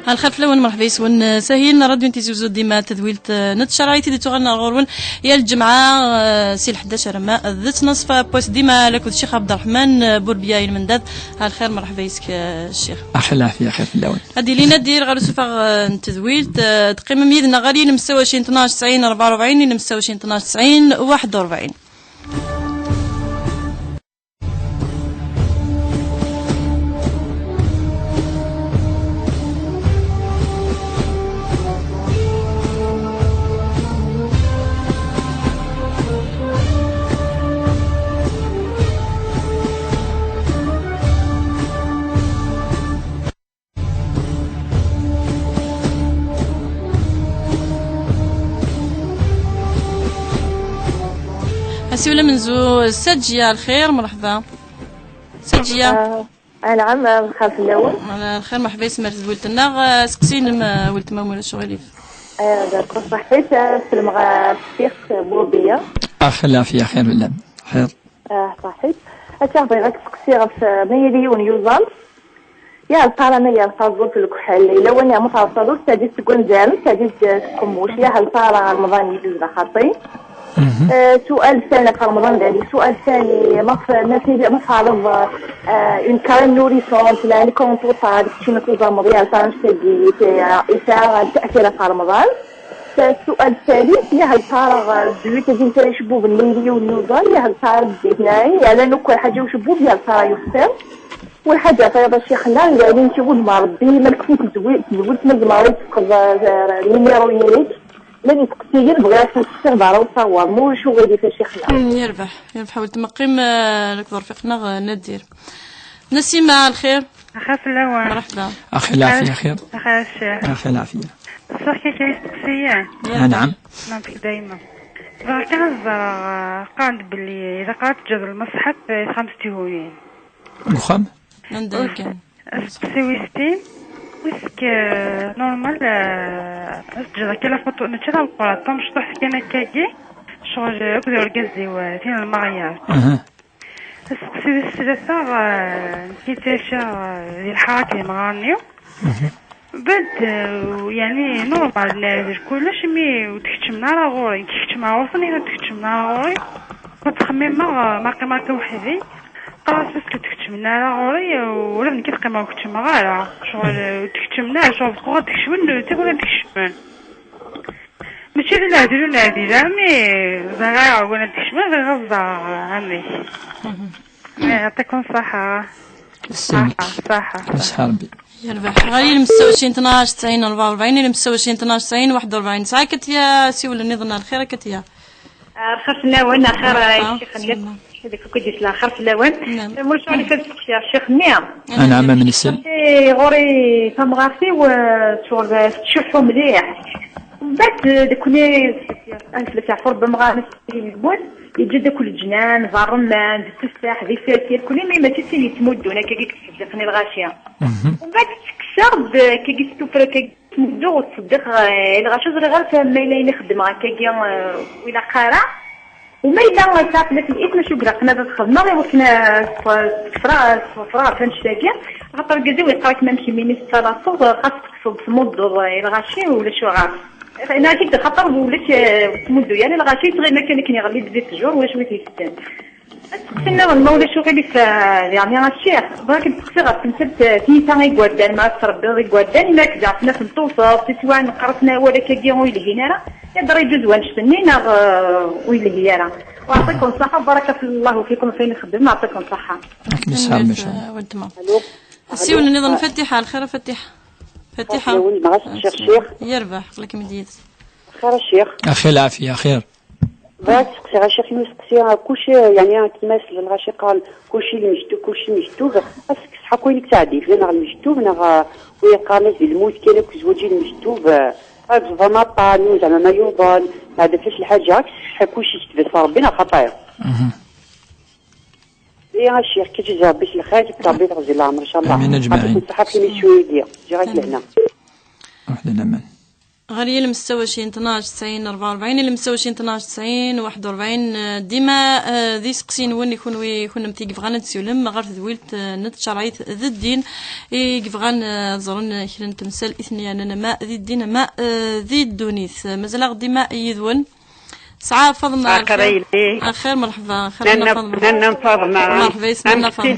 الخير فلون مرحبا يسون سهيل راديو انتي زوزو ديما تذويلت نتشرايتي دي تغنى غورون يا الجمعة سي 11 ما ذات نصف بوس ديما لك الشيخ عبد الرحمن بوربيا المنداد. الخير مرحبا يسك الشيخ. اخي العافيه خير فلون. هادي لينا دير غير سوفا نتذويلت تقييم ميدنا غالي نمساو 12 90 44 نمساو 12 90 41. سيولا منزو سجية الخير مرحبا سجية. نعم خالف الاول الخير مرحبا يسمر ولتنا سقسين ولت مامولا شغاليف داكور صحيت سلم الشيخ بوبيا اخي العافيه خير ولا خير صحيت اتا بغيت تسقسي في مليون يوزال يا البارامية الفازول في الكحل إلا وانا متعصدو تادي تكون زال تادي تكموش يا البارا رمضان يجوز خاطي. سؤال ثاني في رمضان دالي سؤال ثاني ما فعرض اون كارين نوريسونت لا كونتوطا شي مثل مضيع فانش تجي إثارة تأثير في رمضان. السؤال الثالث يا هالفارغ دويت تجي تري شبوب الليلي والنوضال يا هالفارغ ديتناي يعني لو كل حاجة وشبوب يا الفارغ يفطر والحاجة طيب الشيخ لا يعني انت قول ما ربي ما كنت تزوجت من زماريت النيميرو يريك لاني كثير بغيت نستهبر وصور مو شو غادي في شيخنا يربح حاول تمقيم لك رفيقنا ندير نسيمة الخير اخاف الاول مرحبا اخي العافيه خير اخاف الشيخ اخي العافيه صح كي تسقسيان نعم نعطيك دايما كان الزرع قاعد باللي اذا قرأت جذر المصحف 5 تهوين مخم عندك كان سويستين ويسك نورمال جذا كلا فوتو نتشرا القرآن طمش طح كنا كاكي شغل أكذا الجزي وثين المغيار سوي الثلاثة نكيتاشا ذي الحركة مغانيو بعد يعني نورمال نادر كلش مي وتكتشم نارا غوري تكتشم عوصني وتكتشم نارا غوري وتخمم ما قيمة وحدي خلاص بس كتكتشم نارا غوري ولازم كيف قيمة وكتشم غارة شغل تكتشم نارا شغل خوغا تكشمن تقول تكشمن ماشي نادر نادر مي زغارة ولا تكشمن غير غزة عمي يعطيكم صحة صحة صحة ربي يربح غالي المستوى 12 90 44 المستوى 12 90 41 ساعة كتيا سيول النظام الخير كتيا خاف ناون خير الشيخ هذيك كنت لا خاف ناون مش على كذا يا شيخ نعم انا عم من السن غوري فمغاسي وشغل تشوفوا مليح بعد دكوني انت تعرفوا بمغانس البول يجي داك الجنان ذا الرمان ذا التفاح ذي الفاكهه كل ما تيسي يتمدون هكا كتصدقني الغاشيه ومن بعد تكسر كي تستوفر كي تمدو وتصدق الغاشيه زري غير فما الا يخدم هكا ولا قارع وما الا صافي في الاسم شو قرقنا تخدمنا غير وكنا صفرا فنشتاكي خاطر كازي ويقراك ما نمشي ميني الصلاه خاصك تصب في مدو الغاشيه ولا شو عارف انا كنت خاطر ولات تمدو يعني الغاشي صغير ما كان يغلي بزيت الجور واش ويت يستان استنى المولى شو غادي يعني الشيخ باك تقصير تمثل تيتا غي غودان ما تربي غي غودان ما كذا في التوصف سواء قرتنا ولا كيغيون يلهينا راه يقدر يجوز ونشتنينا ويلهي راه ويعطيكم الصحه وبارك الله فيكم فين نخدم يعطيكم الصحه بالصحه ودما سيو النظام فتيحه الخير فتيحه الشيخ يربح لك مديت خير الشيخ اخي العافيه خير بغيت تسقسي غا الشيخ نسقسي كلشي يعني كيما الغاشي قال كلشي المجدوب اسك شحال كاين تعديل لنا المجدوب نا ويا قال ديال الموت كاين زوجين المجدوب زعما طاني زعما ما يوضل هذا فاش الحاجه شحال كلشي تبس ربنا خطاير يا الشيخ كيجي ربي الخير ربي يغزي العمر ان شاء الله امين اجمعين صحه في ميسيو ديال جي غير لهنا وحده الامان غير المستوى شي 12 90 44 المستوى شي 12 90 41 ديما ذي سقسين وين يكون متي كيفغان تسولم غير تدويلت نتشرعيت ذي الدين كيفغان زرن كرن تمثال اثنيان ما ذي الدين ما ذي الدونيث مازال غدي ما يذون سعاء فضلنا خير مرحبا نانا فاطمة مرحبا يسمعنا فاطمة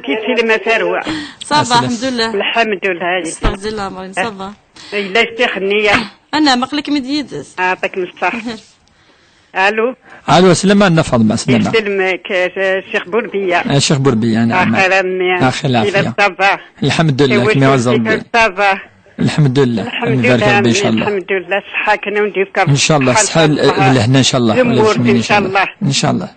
كيتي لما ثروة صباح الحمد لله الحمد لله استغفر الله مريم صباح لا تخنية انا مقلك مديدس يعطيك الصح الو سلام عندنا فاطمة سلام يسلمك الشيخ بوربية الشيخ بوربية نعم اخر العافية الحمد لله كما وزر ربي الحمد لله نبارك ربي ان شاء الله الحمد لله الصحة كنا وندير ان شاء الله الصحة بالهنا ان شاء الله ان شاء الله ان شاء الله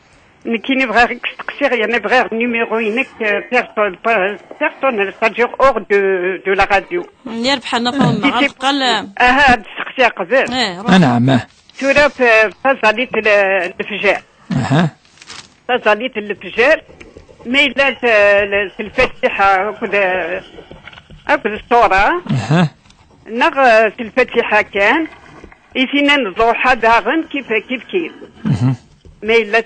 كي نبغى تقصير يعني نبغى النيميرو ينك بيرسونيل سادير اور دو لا راديو يربح لنا فاطمة قال هاد التقصير قبل نعم تورا فازاليت الفجار فازاليت الفجار ما إلا الفاتحة أكل الصورة نغ الفاتحة كان إثنين الضحى داغن كيف ما إلا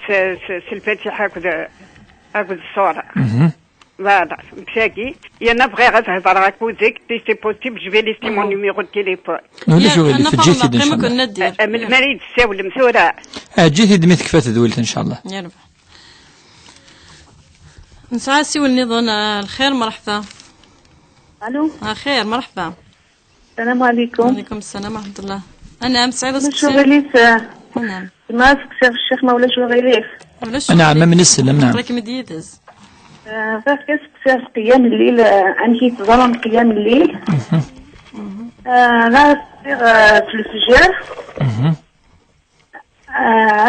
الفاتحة أكل الصورة فوالا مشاكي يا نبغي غير تهضر غير كوزيك سي بوسيبل جو في ليستي مون نيميرو دو تيليفون ولا شو اللي في جيتي ان شاء الله من المريض تساول مسورة جيتي دميتك فات دويلت ان شاء الله يربح نسعى سيول نظن الخير مرحبا الو خير مرحبا السلام عليكم. وعليكم السلام ورحمة الله. أنا سعيدة شو غليف نعم ما سكسر الشيخ ما ولا شو غليف نعم من السلم نعم راك مديدز فاش كسكسر قيام الليل أنهي تظلم قيام الليل لا تصير في الفجر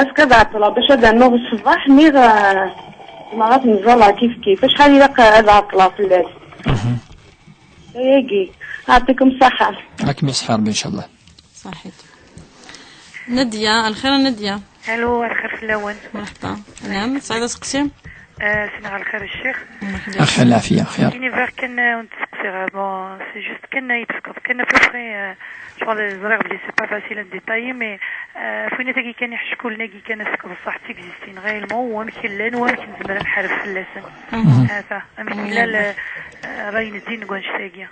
اسكا بعد طلع باش هذا النوغ الصباح نيغ مرات نزلها كيف شحال يلقى هذا عطلة في الليل ياكي يعطيكم الصحة راكم يصحى ربي ان شاء الله صحيت ندية الخير ندية الو الخير في الاول مرحبا نعم سعيدة سقسيم سمع الخير الشيخ اخي العافية خير كاين فيغ كان نتسقسي بون سي جوست كان يبسكوف كان بروفري شغل زريغ بلي سي با فاسيل ان ديتاي مي فين تاكي كان يحشكوا لنا كي كان سكب بصح تيكزيستين غيلمون ويمكن لان ويمكن زعما نحارب في اللسان هذا يمكن لا راين الدين نقول شتاقيه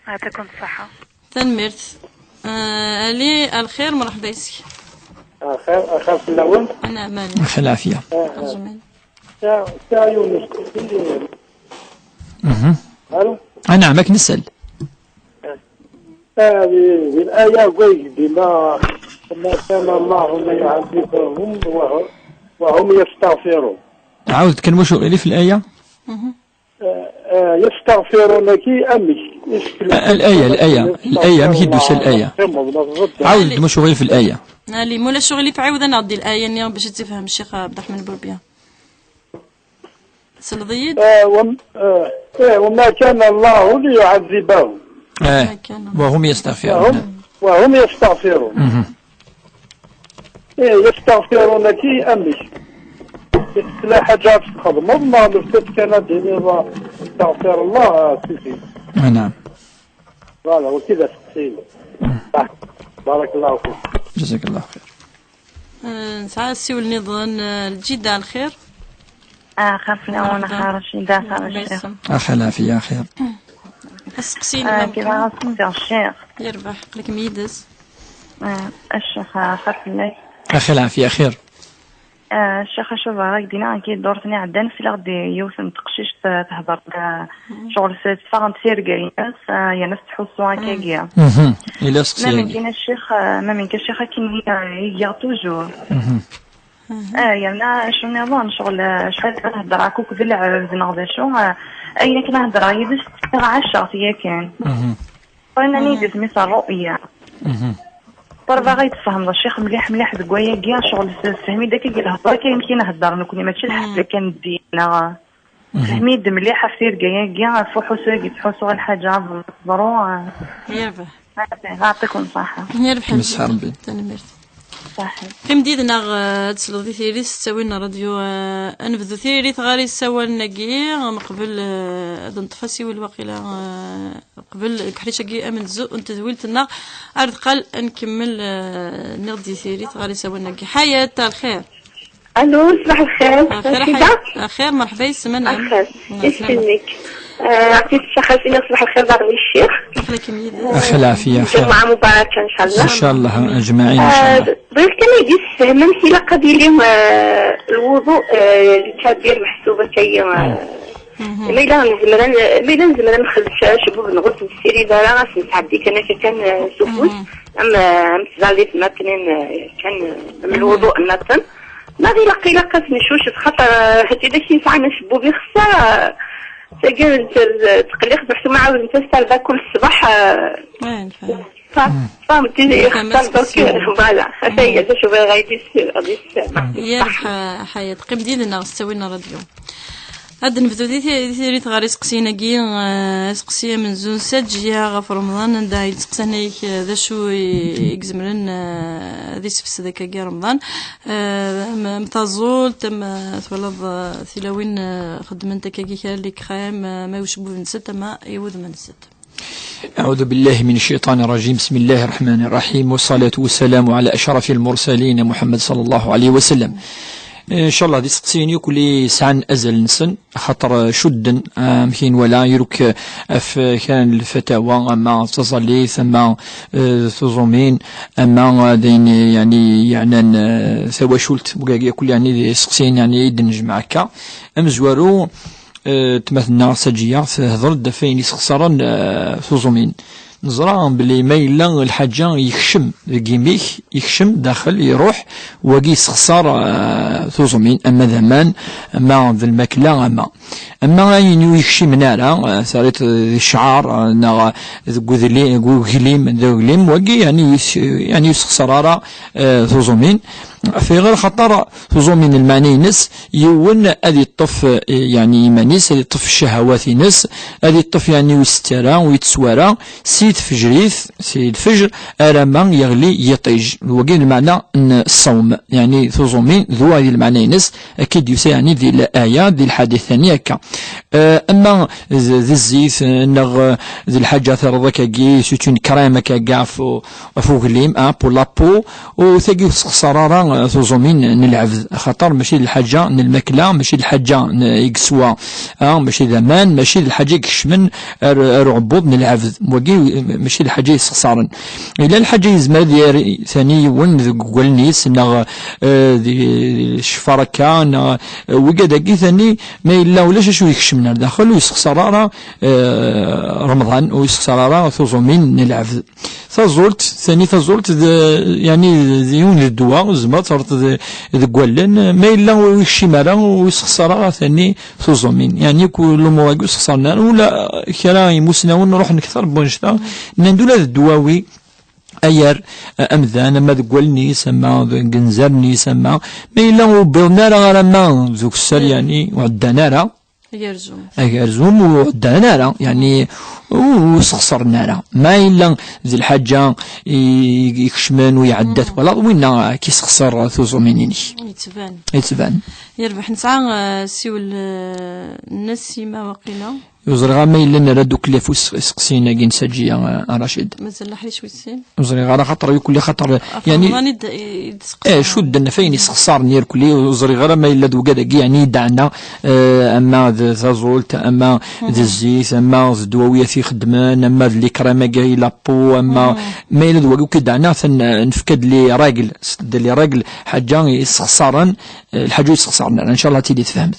يعطيكم الصحة تنمرت لي الخير مرحبا يسك خير في الأول أنا أماني اخي العافية أجمل ساعة يونس ألو نعم ماك نسأل هذه الآية قوي بما كان الله لا يعذبهم وهم يستغفرون عاود تكلموا شو اللي في الآية يستغفرونك أمي الآية ماشي دوسة الآية عاود تكلموا شو غير في الآية لي مولا شغلي فعاود نعطي الآية اللي باش تفهم الشيخ عبد الرحمن بوربيا سلضيد وما كان الله ليعذبهم وهم يستغفرون يستغفرونك أمي لا حاجات تخدم ما لفتت كان ديني استغفر الله سيدي نعم فوالا وكذا تقصير بارك الله فيك جزاك الله خير ساعة سيول نظن الجدة الخير خير في الأول خير شي الشيخ أخي العافية خير السقسين كيما غنسقسي الشيخ يربح لك ميدز الشيخ خير في الليل أخي العافية خير الشيخ شوف راك دينا كي دورتني عندنا في غادي يوثن تقشيش تهضر شغل تفاهم تسير كايناس يا ناس تحسوا هكاكيا إلا سقسي ما ممكن الشيخ ما ممكن الشيخ كي يا توجور يعني شو نظام شغل شحال نهضر هكاك دلع زنقدا شو اين كنا نهضر يدس 10 هي كان قلنا نيدس مثل الرؤيا طربا غيتفهم الشيخ مليح دكوايا كاع شغل فهمي داك الهضره كاين كي نهضر نكون ماشي الحفله كان دينا فهمي مليح سير كاع فحوسو يتحوسوا على الحاجه نصبروا يربح يعطيكم الصحه يربح مسحر ربي تنمرت صحيح قيم ديدنا تسلو ثيري تساوينا راديو انفذو ثيري تغاري سوا ناكي قبل دنطفاسي والواقيلا قبل كحريشاكي امن زو انت زويلتنا ارد قال نكمل نغدي ثيري تغاري سوا ناكي حياة الخير. الو صباح الخير. خير مرحبا يسمعنا. خير يسلمك. عطيت الشخصية صباح الخير دار الشيخ. أخي العافية خير. جمعة مباركة إن شاء الله. إن شاء الله أجمعين إن شاء الله. بغيت كان يجي السهم في لقب اليوم الوضوء الكبير محسوبة شيء ميلا نزمرا نخلص شبوب نغوص نسيري دارا نتعدي كان سفوس تزالي ما كان من الوضوء النطن ما غير لقي نشوش خاطر هاتي داكشي ساعة نشبو بخصا تقول تقليق بحث ما عاود نتستر كل الصباح فهمتي اختار دوك فوالا هي شوفي غايدي يا حياة قيم ديالنا سوينا راديو هاد نبدو دي تغاري سقسينا كي سقسيه من زون ساجيا غف رمضان دا يتسقسنا ذا شو يكزمرن ذي سفس ذاك كي رمضان متازول تم تولد ثلاوين خدمنت كي كان لك خام ما يوشبو من ستة ما يوذ من ستة. أعوذ بالله من الشيطان الرجيم. بسم الله الرحمن الرحيم والصلاة والسلام على أشرف المرسلين محمد صلى الله عليه وسلم. ان شاء الله دي سقسيني كل ساعة ازل نسن خاطر شدن مكين ولا يروك كان الفتاوى اما تصلي ثم تزومين اما دين يعني سوا شلت بقاقية كل يعني دي سقسين يعني يدنج معك ام زوارو تمثلنا سجية هضر دفين يسخسرن تزومين نزرع بلي مايلا الحاجة يخشم كيميك يخشم داخل يروح وقي سخسار توزمين اما ذمان اما ذا الماكلة اما ينو يخشم نارا ثاريت الشعار نا غليم ذوغليم وقي يعني يسخسر توزمين في غير خطر توزمين المعني نس يون ادي الطف يعني مانيس ادي الطف الشهوات نس ادي الطف يعني يسترا ويتسوارا سيد فجريث سيد فجر أرما يغلي يطيج وقيل المعنى أن الصوم يعني ثوزومين ذو هذه المعنى ينس أكيد يسعني ذي الآية ذي الحديث الثانية كا أما ذي الزيت نغ ذي الحاجة ثرضك كي سوتون كرامة كا فوق ليم بول لابو وثقي صرارا ثوزومين نلعب خطر ماشي الحاجة الماكلة ماشي الحاجة يقسوا ماشي ذمان ماشي الحاجة يكشمن رعبوط نلعب وقيل ماشي الحاجة يسخسارن إلا الحاجة يزمر ديال ثاني ون قولنيس نغ الشفركة نغ وقداكي ثاني ما إلا ولاش شو يكشمنا داخل ويسخسر رمضان ويسخسر ثوزومين نلعب ثزولت ثاني ثزولت يعني ديون الدواء زمر صارت قولن ما إلا ويكشمنا ويسخسر ثاني ثوزومين يعني كل مواقع يسخسرنا ولا كرا يموسنا ونروح نكثر بونشتا ندولا الدواوي اير امذان ما تقولني سما قنزرني سما ما الا وبرنارا غير ما ذوك السر يعني وعدنا يرزوم وعدنا يعني وسخسرنا ما الا ذي الحاجه يكشمن ويعدت ولا وين كيسخسر ثوزومينيني يتبان يربح نسعى سيول النسيمه وقيله وزرغا ما إلا نردو كلافو سقسينا كي نسجيا رشيد مازال لحلي شوي السين وزرغا راه خاطر يكون خاطر يعني شد فين يسخسر نير كلي وزرغا ما إلا دوكا يعني دعنا اما ذازولت اما ذا الزيت اما الدواويه في خدمان اما اللي كرامه كاي لابو اما ما إلا دوكا دعنا نفكد لي راجل لي راجل حاجه يسخسرن الحاجه يسخسرنا ان شاء الله تيلي تفهمت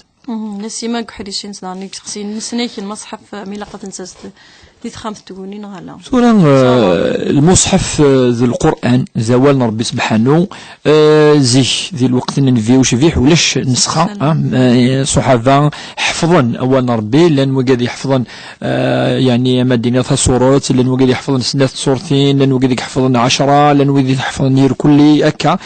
نسيما كحريشين صنعني تقسين نسنيك المصحف ملاقة تنساس دي تخامت تقولين غالا سورة المصحف ذي القرآن زوال ربي سبحانه زيش ذي الوقت نفيوش فيه ولاش نسخة صحابة حفظا أول ربي لأن وقاد يحفظن يعني مدينة صورات لأن وقاد يحفظن سنة صورتين لأن وقاد يحفظن 10 لأن وقاد يحفظن ير كل أكا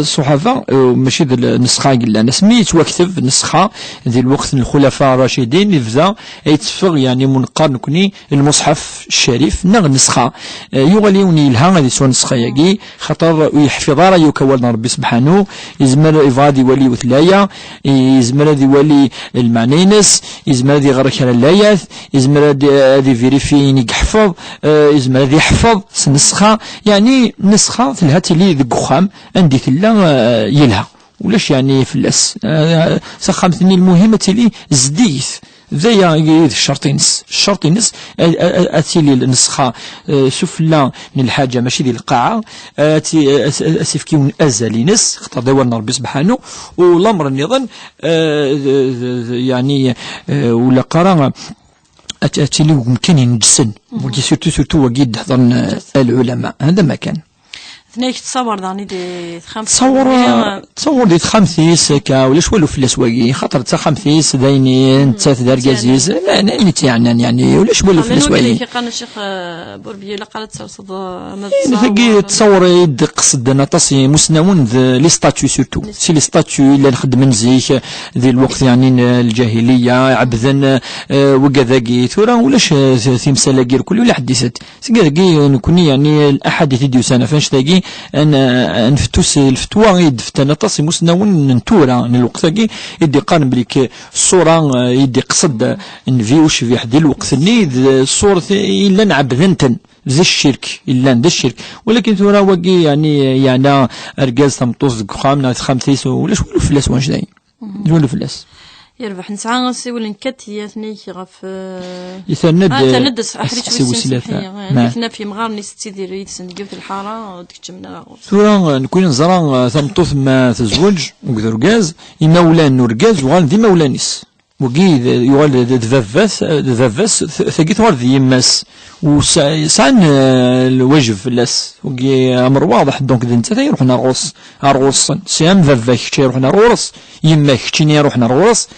صحابة ماشي ذي النسخة قلنا نسميت واكتب نسخة النسخة ذي الوقت الخلفاء الراشدين يفزا يتفق يعني منقر نكوني المصحف الشريف نغ النسخة يغليوني لها غادي سوا نسخة ياكي خاطر يحفظ راه يكوالنا ربي سبحانه يزمر إفادي ولي وثلايا يزمر ذي ولي المعنينس يزمر ذي غرك على اللايات يزمر ذي فيريفين يحفظ يزمر ذي يحفظ نسخة يعني نسخة ثلهاتي لي ذي قخام عندي ثلا يلها ولاش يعني فلاس سخامتني المهمة لي زديث زي الشرطينس اتيلي النسخة سفلى من الحاجة ماشي ديال القاعة اسفكيون ازالينس خاطر داولنا ربي سبحانه والامر النظام يعني ولا قرا اتيلي ممكن ينجسن ولكن سورتو وكيد حضرنا العلماء هذا ما كان ثنيك تصور داني دي تصور دي خمسيس كا ولا شوالو في الاسواقي خاطر تا خمسيس دايني انت دار كازيز يعني يعني ولا شوالو في الاسواقي قال الشيخ بوربيه لا قالت تصوصد ثقي تصور يد قصد نطاسي مسنون لي ستاتيو سورتو سي لي ستاتيو اللي نخدم من زيك ذي الوقت يعني الجاهليه عبدا وكذاكي ثورا ولاش تمثال كير كل ولا حديثات سكاكي نكوني يعني الاحاديث ديال سنه فاش تاكي ان نفتوس الفتوى يدفتنا تصي مسنون نتورا الوقت كي يدي قارن بليك الصوره يدي قصد نفيوش في واحد الوقت ني الصوره الا نعبذنتن ذا الشرك الا ذا الشرك ولكن تورا واقي يعني ارجاز تمطوز خامنا خمسيس ولا شوالو فلاس واش داين شوالو فلاس يربح نسعى ولا نكت هي ثني غف يثند تند احريت كنا في مغارني ستي ديري تسندقوا في الحاره وديك تمنا ثورا نكون نزرا ثمطوث ما تزوج وكذركاز يمولان نوركاز وغان ذي مولانيس وكي يغال ذفاس ثقيت غير ذي يماس وسعن الواجب فلاس وكي امر واضح دونك انت يروح نغوص سام ذفاك كي يروح نغوص يماك كي يروح نغوص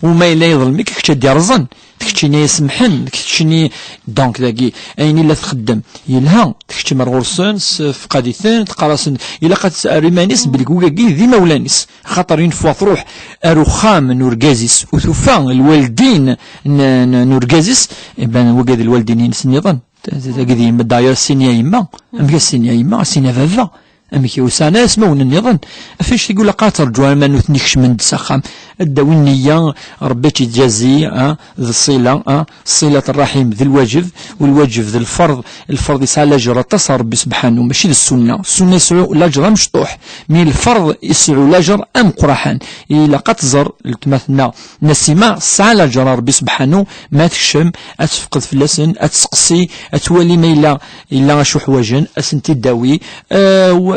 وما الا يظلمك كي دير رزن تكتشيني يسمحن تكتشيني دونك ذاكي اين الا تخدم يلها تكتشي مرغورسن في قاديثين تقراسن الا قد ريمانيس بالكوكاكي ذي مولانيس خاطر ينفوا تروح اروخام نوركازيس وثوفا الوالدين نوركازيس ابان وكاد الوالدين ينسنيضن ذاكي الدايره السينيا يما ام السينيا يما السينيا فافا أمك وسانا اسمون النظام فاش تقول قاتر جوان ما نثنيكش من السخام الداوي النية ربي تجازي الصلة صلة الرحم ذي الواجب والواجب ذي الفرض يسعى لاجر تصر ربي سبحانه ماشي السنة يسعو لاجر مشطوح من الفرض يسعو لاجر ام قرحان إلا قتزر التماثنا نسيما سعى لاجر ربي سبحانه ما تكشم اتفقد في اللسن اتسقسي اتولي ما إلا شو حواجن اسنتي الداوي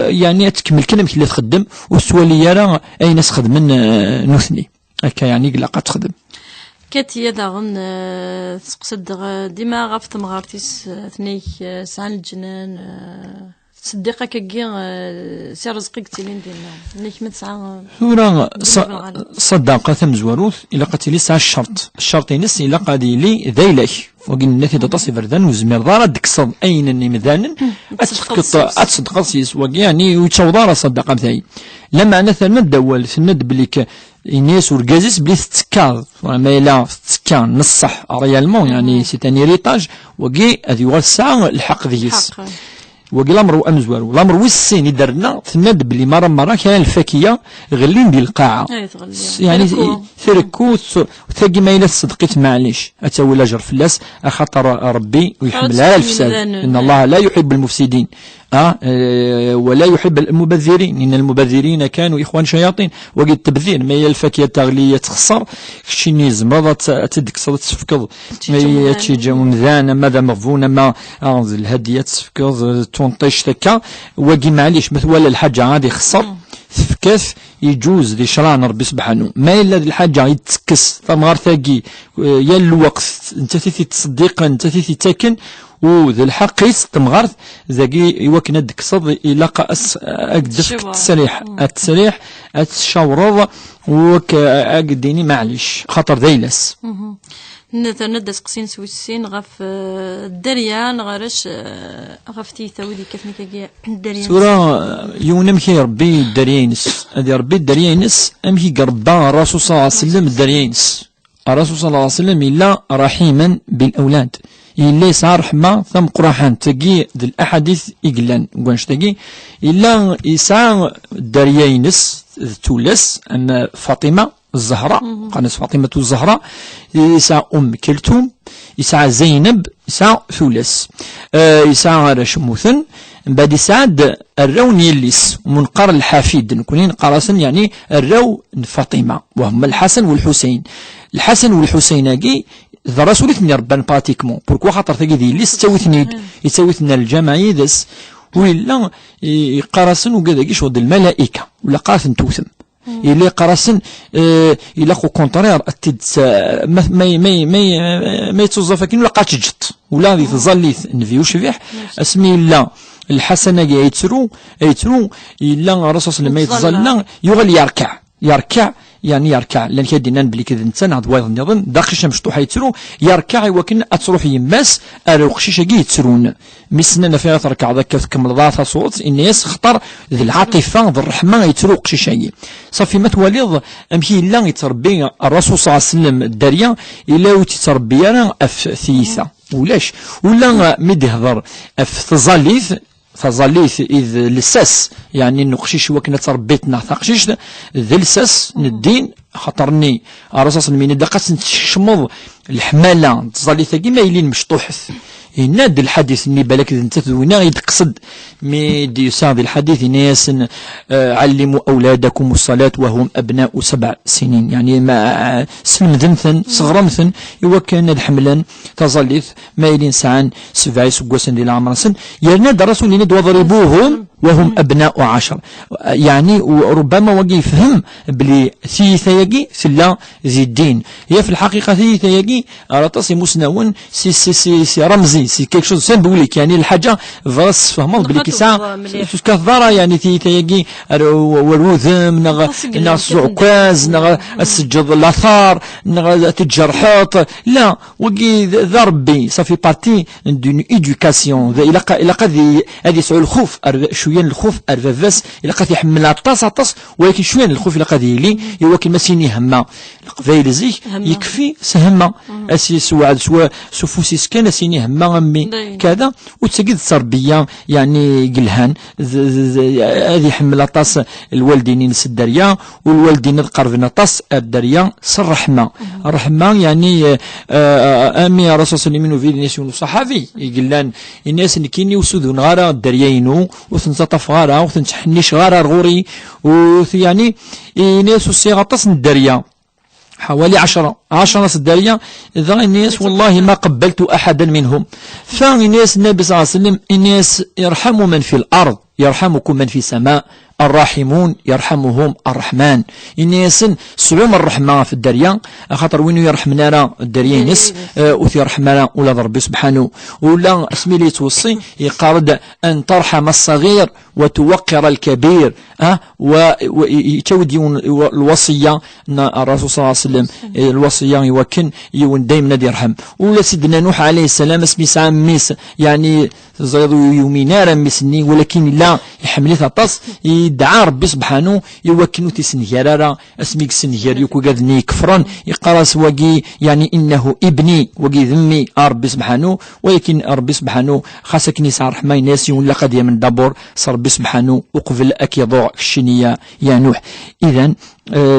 يعني تكمل كلامك اللي تخدم والسؤال يرى اين نخدم من نثني هكا يعني قلا قد تخدم كاتي داغن تقصد ديما غاف تمغارتيس ثنيك سعن الجنان صديقة كي سي رزقك تيلين ديالنا نيك متسعى ورا صداقة ثم زواروث إلا قتلي ساعة الشرط ينس إلا قادي لي ذيلك وقلنا نثي تصي فردان وزمير دار دكصد أين النمذان أتصدق سيس يعني ويتشوضار صداقة بتاعي لما أنا ثم الدول ثند بليك إنيس ورجازيس بلي تتكاض ما إلا تتكا نصح ريالمون يعني سيتاني ريتاج وقي هذي والساعة الحق ذيس وقال الامر امزوار الامر ويسين يدرنا تناد بلي مرة كان الفاكيه غلين ديال القاعه يعني ثركو ثاقي ما الا صدقيت معليش اتا ولا جر فلاس خاطر ربي ويحملها الفساد ان الله لا يحب المفسدين ولا يحب المبذرين ان المبذرين كانوا اخوان شياطين وقد التبذير ما هي الفاكهه تغليه تخسر شي زمرضه تدك تفكض ما تيجا مذان ماذا مغفونه ما الهديه تفكض تنطيش تكا وقي معليش مثل ولا الحاجه غادي يخسر تفكاس يجوز ذي شران ربي سبحانه ما إلا ذي الحاجة يتسكس ثمغار ثاقي يا الوقت انت تثي تصديق انت تثي تاكن وذي الحق يستمغرث ذاقي يوكن ادك صد يلاقى اقدفك التسريح اتشاورض وك اقديني معليش خطر ذيلس ندى سقسين سويسين غف الدريان غارش غف تيتا ودي كيفني كاكيا الدريان سورة يونم كي ربي الدريانس هذه ربي الدريانس أمشي قربا الرسول صلى الله عليه وسلم الدريانس الرسول صلى الله عليه وسلم إلا رحيما بالأولاد إلا يسعى رحمة ثم قراحان تجي ذي الأحاديث إقلان وانش تجي إلا يسعى الدريانس تولس أن فاطمة الزهراء قناة فاطمة الزهراء يسعى أم كلثوم يسعى زينب يسعى ثولس يسعى رشموثن بعد سعد الرون يليس منقر الحفيد نكونين قراسا يعني الرو فاطمة وهم الحسن والحسين الحسن والحسين اجي ذا رسولتني ربان باتيكمون بوركوا خاطر تجي ذي ليس يتسويتنا الجمع يدس ولا قراسا وكذا كيش ود الملائكة ولا قارثن توثم إلا قراسن إلا خو كونترير أتدس ما يتوظف كين ولا قاتجت ولا ذي تظلي نفيو شبيح اسمي لا الحسنة يترو إلا الرسول صلى الله عليه وسلم يتظلى يغل يركع يعني يركع لأن كيدينا بلي كذا إنسان عاد وايض نظن داخل مشطوح يترو يركع وكن أتروح يماس أروقشيش جي يترون مسنا فيها تركع ذاك كمل ضاثة صوت الناس خطر ذي العاطفة ذي الرحمة يترو قشيشي صافي ما توليض أمشي لا يتربي الرسول صلى الله عليه وسلم الدارية إلا وتتربي أنا أف ثيثة ولاش ولا مدهضر أف تظليث إذ لساس يعني نقشيش وكنا تربيتنا تقشيش ذي لساس ندين خطرني الرسول صلى الله عليه وسلم دقات تشمض الحمالة تظليث كيما يلين مشطوحث يناد الحديث اللي بالك انت تدوينا يتقصد مي دي صاد الحديث ناس علموا اولادكم الصلاه وهم ابناء 7 سنين يعني ما سلم ذنثن صغرمثن يوكن الحملان تظليث ما يلين سعان 7 سكوسن ديال عمر سن يناد الرسول يناد وضربوهم وهم ابناء 10 يعني وربما وقي يفهم بلي ثيثيقي سلا ذي الدين هي في الحقيقه ثيثيقي راه مسنون سي رمزي سي كيك شوز سيمبوليك يعني الحاجه فاس فهموا بلي كيسا كثره يعني ثيثيقي والوذم نغ السعكاز نغ السجد الاثار نغ تجرحات لا وقي ضربي صافي بارتي دون ايدوكاسيون الى قد هذه سعول الخوف شويه الخوف ارفاس الى قد يحمل طاس ولكن شويه الخوف الى قد يلي يوكل مسيني هما القبائل زيك يكفي سهمه اسي سواعد سفوسيس كان سيني هما امي كذا وتسقيد التربيه يعني قلهان هذه حمل طاس الوالدين السدريه والوالدين القربنا طاس الدريه الرحمه يعني امي الرسول صلى الله عليه وسلم في نيسيون الصحابي يقول الناس اللي كيني وسودون غارة الدريينو وثنتطف غارة وثنتحنيش غارة الغوري ويعني ناس الصيغة تصن الدرية حوالي 10 الدرية إذا الناس والله ما قبلت أحدا منهم فالناس النبي صلى الله عليه وسلم الناس يرحموا من في الأرض يرحمكم من في السماء الراحمون يرحمهم الرحمن الناس سعوم الرحمة في الدريا خاطر وين يرحمنا راه الدريانس وثي رحمنا ولا ربي سبحانه ولا اسمي لي توصي يقارد أن ترحم الصغير وتوقر الكبير ويتودي الوصية الرسول صلى الله عليه وسلم الوصية يوكن يون دايما يرحم ولا سيدنا نوح عليه السلام اسمي سام ميس يعني زيض يومينارا مسني ولكن لا يحمل ثطاس يدعى ربي سبحانه يوكنو تسنهيرارا اسميك سنهير يكو قاذني كفران يقراس وقي يعني انه ابني وقي ذمي ربي سبحانه ولكن ربي سبحانه خاصك نساء رحمة ناس يون لقد يمن دابور صار ربي سبحانه وقبل اكيضوع الشنية يا نوح اذا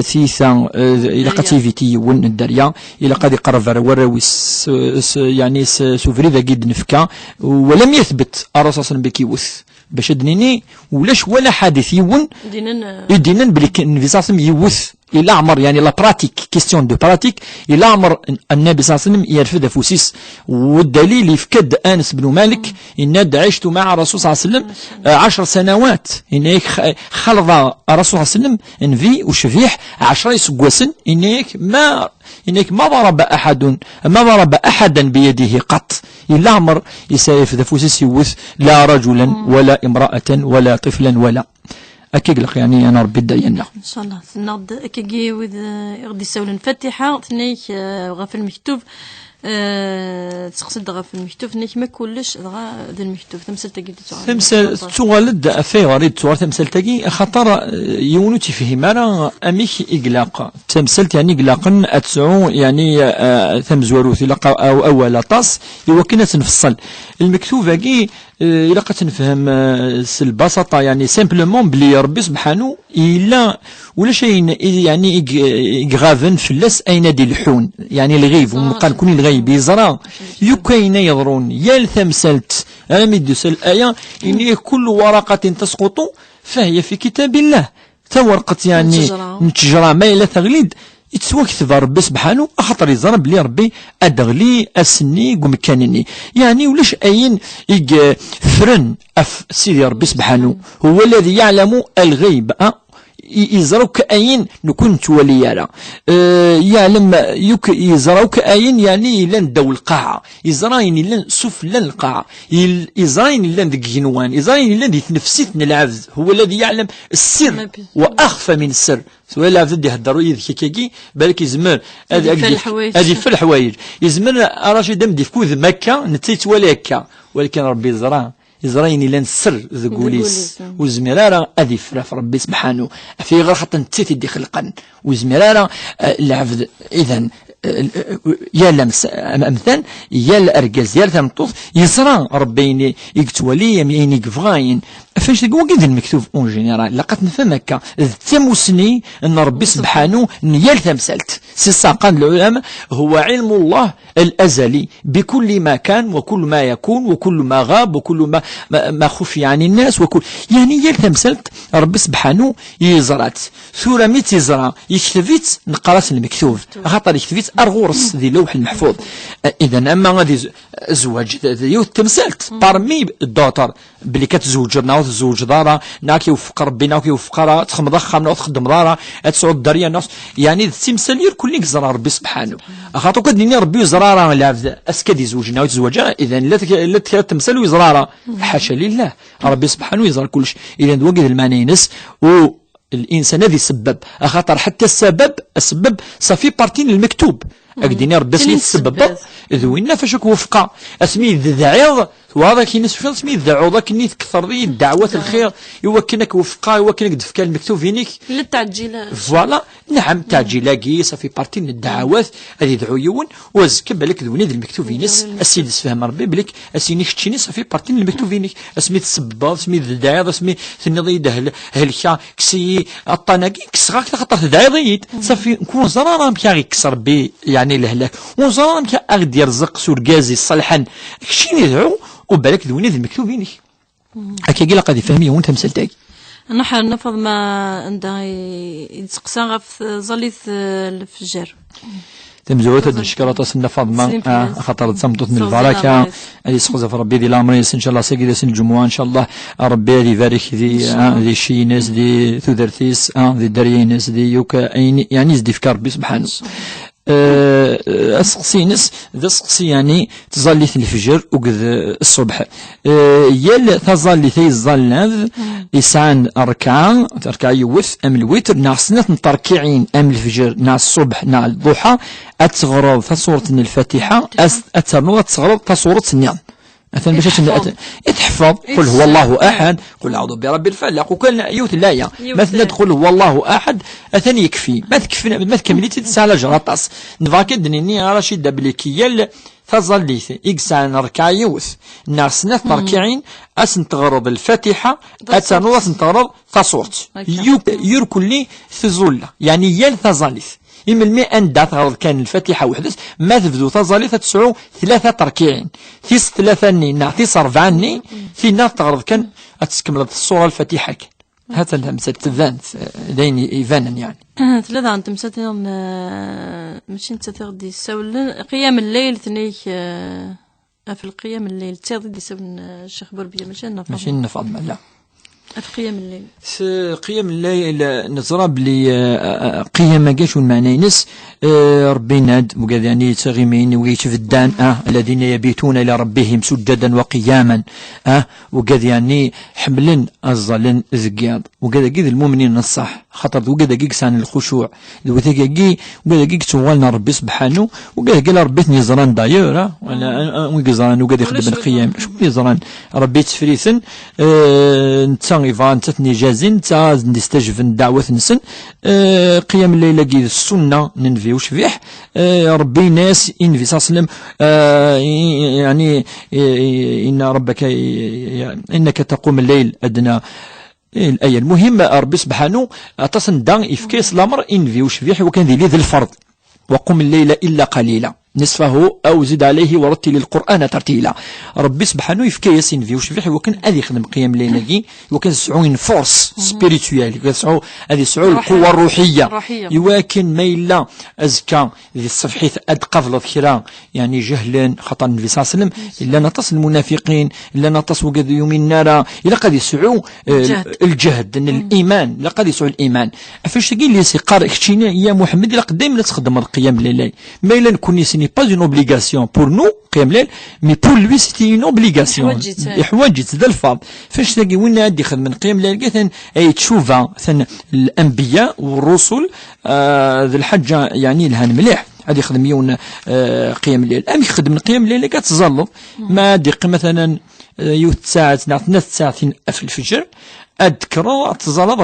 ثيثا الى قتيفيتي يون الدريا الى قد يقرب وراويس يعني سوفري ذا قيد نفكا ولم يثبت الرسول صلى الله عليه وسلم باش دنيني ولاش ولا حادث يون يدينا بلي النبي يوث الى عمر يعني لا براتيك كيستيون دو براتيك الى عمر النبي صلى الله عليه وسلم يرفد فوسيس والدليل يفكد انس بن مالك ان عشت مع الرسول صلى الله عليه وسلم 10 سنوات انك خلط الرسول صلى الله عليه وسلم انفي وشفيح 10 سكواسن انك ما ضرب احدا بيده قط الا عمر يسايف فوسيس يوث لا رجلا ولا امراه ولا طفلا ولا أكيد لك يعني أنا ربي داينا ان شاء الله نغد كي غدي يساول الفاتحه ثنيك غاف المكتوب تقصد غاف المكتوب ثنيك ما كلش غا ذا المكتوب تمثل تاكي تمثل توالد افي غريد توار تمثل تاكي خاطر يونو تفهم انا اميك اقلاق تمثلت يعني اقلاقا اتسعو يعني ثمزورو ثلاقه او اول طاس يوكلنا تنفصل المكتوب كي إلا نفهم البساطة يعني سامبلومون بلي ربي سبحانه إلا ولا شيء يعني يغافن فلاس أين دي الحون يعني الغيب ونبقى نكون الغيب يزرى يكاين يضرون يا الثمسلت أنا مدوس الآية إن كل ورقة تسقط فهي في كتاب الله تورقة يعني نتجرى ما إلا تغليد يتسوكتب ربي سبحانه خاطر يزرى بلي ربي ادغلي اسني ومكانني يعني ولاش اين فرن اف سيدي ربي سبحانه هو الذي يعلم الغيب يزرو كأين نكون توليالا يعلم يزرو كأين يعني لن دو القاعة يزراين لن سفل القاعة يزراين لن ذك جنوان يزراين لن ذي نفسيتنا العبد هو الذي يعلم السر وأخفى من السر سواء العبد يهدروا يذكي كيكي بالك يزمر هذه في الحوايج يزمر راشي دم دي فكوذ مكة نتيت ولا هكا ولكن ربي يزراه يزرايني لان السر ذكوليس وزمرارة أذي فرف ربي سبحانه في غير حتى نتيتي دي خلقا وزمرارة العبد إذن يا لمس أمثال يا الأرجاز يا الثمطوط يزرى ربي يكتولي يعني يقفغاين فاش تقول كذا المكتوب اون جينيرال لقد نفهمك تمسني ان ربي سبحانه يا الثمسلت سي ساقان العلماء هو علم الله الازلي بكل ما كان وكل ما يكون وكل ما غاب وكل ما خفي عن الناس وكل يعني يا الثمسلت ربي سبحانه يزرات ثورة ميت يزرى يكتفيت نقرات المكتوب خاطر يكتفيت ارغورس ذي لوح المحفوظ اذا اما غادي زواج يوث تمثلت بارمي الدوتر بلي كتزوج ناوث زوج دارا ناك يوفق ربي ناك يوفق راه تخدم ضخم ناوث تخدم دارا تسعود الدريه ناس يعني التمثال كل زرا ربي سبحانه خاطر كدني ربي زرارا العبد اسكد يزوج ناوث زوجا اذا لا تمثل وزرارا حاشا لله ربي سبحانه يزرى كل شيء اذا وجد المعنينس و الانسان هذه سبب خاطر حتى السبب صافي بارتين المكتوب اكديني ربي السبب ذوينا فاش وفقا اسمي ذعيض وهذا كي نسفل اسمي ذعوض كني تكثر ذي دعوات الخير يوكنك وفقا يوكنك دفكا المكتوب فينيك للتعجيل فوالا نعم تعجيل صافي بارتين الدعوات هذه دعويون وزك بالك ذوني ذي المكتوب فينيس السيد فهم ربي بلك اسيني كتشيني صافي بارتين المكتوب فينيك اسمي تسبب اسمي ذعيض اسمي ثني ده هلكا كسي الطناقي كسغاك خاطر ذعيضيد صافي نكون زرارا مكاغي كسر بي يعني الهلاك وزرارا مكا اغد يرزق سور غازي صالحا كشيني دعو وبالك ذوني ذي المكتوب فينيك هكا قيلا قد يفهمي وانت مسلتاك نحن نفض ما عندها يتسقسا غف ظليث الفجر تمزوت هاد الشكرة تصل نفض ما خاطر تصمتت من البركة اللي سخوزة في ربي ذي الأمريس إن شاء الله ساقي سن الجمعة إن شاء الله ربي ذي بارك ذي شيناس ذي ثوذرثيس ذي دريناس ذي يوكا يعني زدي فكار ربي سبحانه أسقسينس ذا سقسي يعني تظلي الفجر وقذ الصبح يل تظلي ثي الظلاب يسعان ركعة يوث أم الوتر ناع سنة تركعين أم الفجر ناع الصبح ناع الضحى أتغرض تصورة الفاتحة أتغرض تصورة النعم مثلا باش يتحفظ قل هو الله احد قل اعوذ برب الفلق وكل ايوت الايه مثلا تقول هو الله احد اثني يكفي ما تكمليتي تسع على جراطاس نفاك دنيني راشي دبليكيال تظليث إكسان ركع يوث ناس ناس مركعين أسن تغرض الفاتحة أتنوض أسن تغرض تصورت يركل لي ثزولة يعني يال تظليث إما المئة أن تغرض كان الفاتحة وحدث ما تبدو تظليث تسعو ثلاثة تركيعين ثيس ثلاثة ني نعطيس أربعة ني في نار تغرض كان أتسكمل الصورة الفاتحة كان هذا الهمسة تفان دين إيفانا يعني ثلاثة عن تمساتير ماشي نتساتير دي سول قيام الليل ثنيك في القيام الليل تسير دي سول الشيخ بربية ماشي النفض لا قيام الليل. قيام الليل نزرى بلي قيام ما كاش المعنى ينس ربي ناد وكذا يعني تغيمين ويتفدان الذين يبيتون الى ربهم سجدا وقياما وكذا يعني حملن الظلن زكياض وكذا كذا المؤمنين الصح خاطر وكذا كيك سان الخشوع وكذا كيك توالنا ربي سبحانه وكذا قال ربي نزران داير ولا وكذا وكذا يخدم القيام شو نزران ربي تفريثن إيفان تتني جازين تا نستجفن دعوة نسن قيام الليل كي السنة ننفي وشفيح ربي ناس إنفي صلى يعني إن ربك إنك تقوم الليل أدنى الآية المهمة ربي سبحانه أتصن دان إفكيس الأمر إنفي وشفيح وكان ذي ذي الفرض وقم الليل إلا قليلا نصفه أو زد عليه ورتل القرآن ترتيلا ربي سبحانه يفكي ياسين في وشفيح وكان أذي يخدم قيام الليل وكان سعوين فورس سبيريتويال وكان سعو أذي سعو القوة الروحية يواكن ميلا أزكى ذي الصفحيث أدقف لذكرا يعني جهلا خطأ النبي صلى الله عليه وسلم إلا نتص المنافقين إلا نتص وقد يوم النار إلا قد يسعو الجهد الإيمان إلا قد يسعو الإيمان فاش تقول لي سيقار اكتشينا يا محمد إلا قدام تخدم القيام الليل ميلا نكون ce n'est pas une obligation pour nous قيام الليل mais pour lui c'était une obligation حواجت ذا الفرض فاش تلاقي وين عاد يخدم من قيام الليل كثن اي تشوفها ثن الانبياء والرسل ذي الحجه يعني لها مليح عاد يخدم يوم قيام الليل ام يخدم من قيام الليل كتزلط ما دق مثلا يوت ساعه 3 ساعات في الفجر اذكر تزلط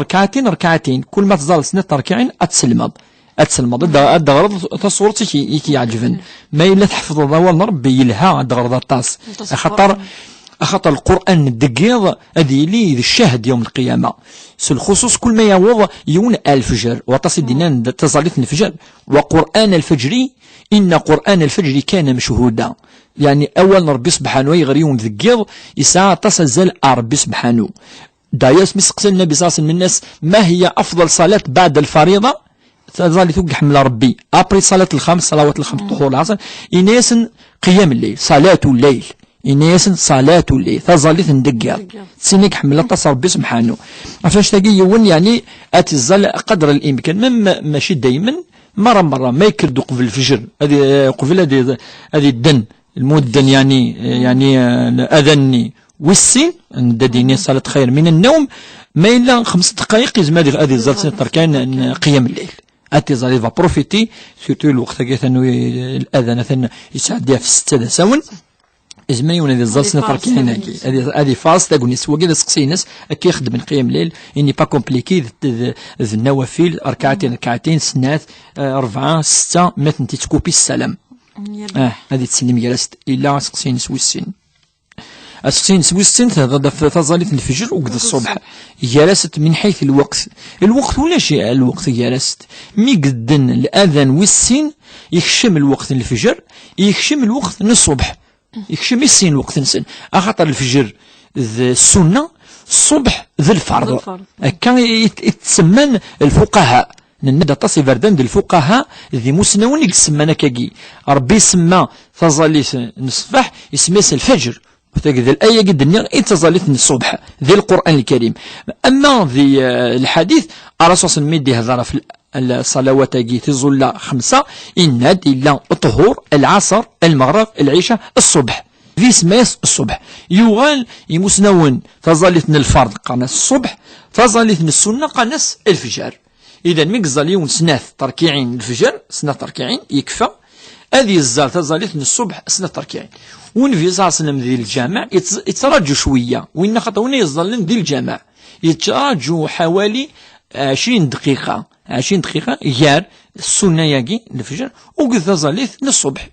ركعتين كل ما تزلط 3 ركعين اتسلمض الدغرض تصورتي كي يعجبن ما إلا تحفظ ضوال ربي يلها الدغرض الطاس خاطر القرآن الدقيض هذه لي الشاهد يوم القيامة الخصوص كل ما يوض يون الفجر وتصل دينان تصليت الفجر وقرآن الفجر إن قرآن الفجر كان مشهودا يعني أول ربي سبحانه يغير يوم ذقيض يسعى تصل ربي سبحانه دايس مسقسل النبي صلى الله عليه وسلم الناس ما هي أفضل صلاة بعد الفريضة تظل توقع حمل ربي أبري صلاة صلوات الخمس طهور العصر إناس قيام الليل صلاة الليل إناس صلاة الليل تظل تندقر تسينيك حمل تصر ربي سبحانه عفاش تاقي يون يعني أتزل قدر الإمكان ماشي دايما مرة ما يكردوا قبل الفجر هذه قبل هذه الدن المدن يعني أذني والسين ديني صلاة خير من النوم ما إلا 5 دقائق يزم هذه الزلسة تركان قيام الليل أتزال فا بروفيتي سيرتو الوقت كيثنو الأذان ثن يسعد في 6 ساون إزمانيون هذه الزلسة تركان هذه فاس تقول نسوا كذا سقسي ناس كي يخدم من قيام الليل إني با كومبليكي النوافل ركعتين سنات 4 6 مثل تكوبي السلام هذه تسلم جلست إلا سقسي نسوا السن السين سويسين تظلت الفجر وقد الصبح جلست من حيث الوقت ولا شيء الوقت جلست ميقدن الأذان والسين يخشم الوقت الفجر يخشم الوقت الصبح يخشم السين الوقت نسن أخطر الفجر السنة الصبح ذي الفرض كان يتسمى الفقهاء نندا تصي فردان ديال الفقهاء ذي مسنون يسمانا كاكي ربي سما تظلت الصباح يسمى الفجر وتجد الآية قد انتظلت الصبح ذي القرآن الكريم أما ذي الحديث الرسول ميدي هذا في الصلوات تظل 5 إناد إلا الطهور العصر المغرب العشاء الصبح في سماس الصبح يغال يمسنون تظلت الفرض قناس الصبح تظلت السنة قناس الفجر إذا ميكزاليون سناث تركيعين الفجر سناث تركيعين يكفى هذه الزال تظلت الصبح سنة تركيعين ونفي صلى الله عليه وسلم ذي الجامع يتراجعوا شوية وإن خطونا يظلن ذي الجامع يتراجعوا حوالي 20 دقيقة غير السنة ياكي الفجر وقد تظلت الصبح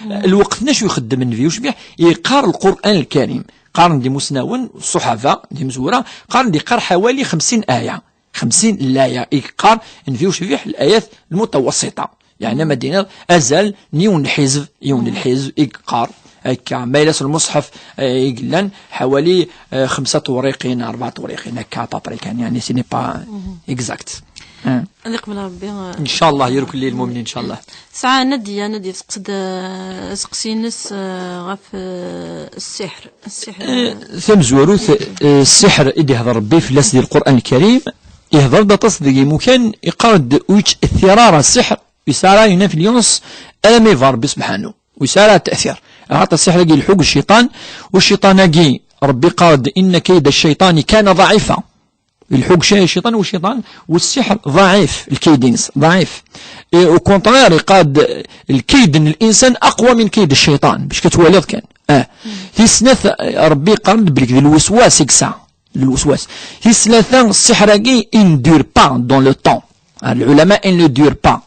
الوقت نشو يخدم النبي وشبيح يقار القرآن الكريم قارن دي مسنون الصحابة دي مزورة قارن دي قار حوالي 50 آية 50 الآية يقار النبي وشبيح الآيات المتوسطة يعني مدينة أزال يون الحزب يقار هكا ما يلاس المصحف يقلن حوالي 5 ورقين 4 ورقين هكا بابريكان يعني سيني با اكزاكت اللي قبل ربي ان شاء الله يرك لي المؤمنين ان شاء الله. ساعه ندي تقصد سقسي الناس غاف السحر ثم زوروث السحر اللي يهضر ربي في لاس ديال القران الكريم يهضر دا تصدقي ممكن يقارد ويتش الثرار السحر يسارى ينفليونس ألم يفار ربي سبحانه ويسارى التأثير عطى السحر يجي الحوق الشيطان والشيطان يجي ربي قارد إن كيد الشيطان كان ضعيفا الحوق شيء الشيطان والشيطان والسحر ضعيف الكيدينس ضعيف وكونترير قاد الكيد الإنسان أقوى من كيد الشيطان باش كتولد كان في سنة ربي قارد بلك الوسواس يكسع الوسواس في ثلاثة السحراقي إن دور با دون لو طون العلماء إن لو دور با